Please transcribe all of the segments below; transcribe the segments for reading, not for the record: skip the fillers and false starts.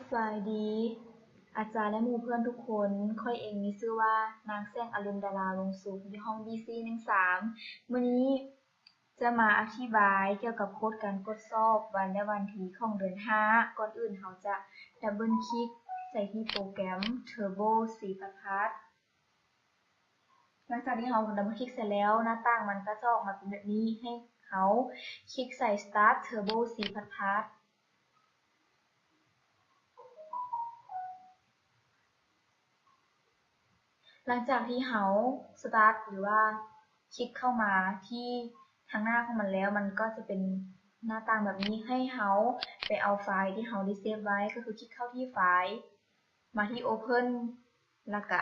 สบายดีอาจารย์และหมู่เพื่อนทุกคนค่อยเองมีชื่อว่านางแซงอรุณดาราวงศ์สุขอยู่ห้อง BC13 มื้อนี้จะมาอธิบายเกี่ยวกับโค้ดการกดสอบวันและวันที่ของเดือน5ก่อนอื่นเราจะดับเบิลคลิกใส่ที่โปรแกรม Turbo 4 หลังจากที่เราดับเบิลคลิกเสร็จแล้วหน้าต่างมันก็จะออกมาเป็นแบบนี้ให้เขาคลิกใส่ Start Turbo 4 หลังจากที่เขาสตาร์ทหรือว่าคลิกเข้ามาที่ทางหน้าของมันแล้วมันก็จะเป็นหน้าต่างแบบนี้ให้เขาไปเอาไฟล์ที่เขาได้เซฟไว้ก็คือคลิกเข้าที่ไฟล์มาที่ Open แล้วก็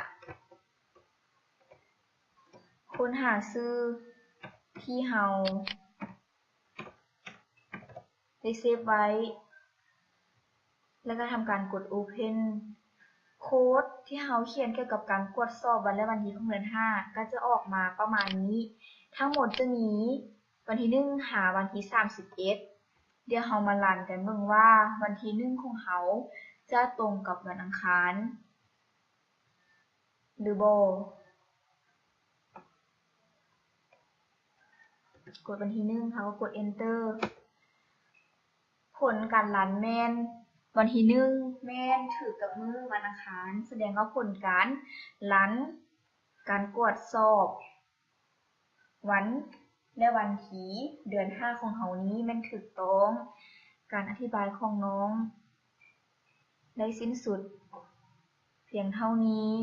ค้นหาชื่อที่เขาได้เซฟไว้แล้วก็ทำการกด Open โค้ดที่เราเขียนเกี่ยวกับการกดสอบวันและวันที่ของเดือน5ก็จะออกมาประมาณนี้ทั้งหมดจะมีวันที่1หาวันที่31เดี๋ยวเรามารันกันเบิ่งว่าวันที่1ของเขาจะตรงกับวันอังคารหรือบ่กดวันที่1เขาก็กด Enter ผลการรันแม่นวันที่1แม่นถือกับมื้อวันอังคารแสดงว่าผลการรันการกวดสอบวันและวันที่เดือน5ของเขานี้แม่นถูกต้องการอธิบายของน้องได้สิ้นสุดเพียงเท่านี้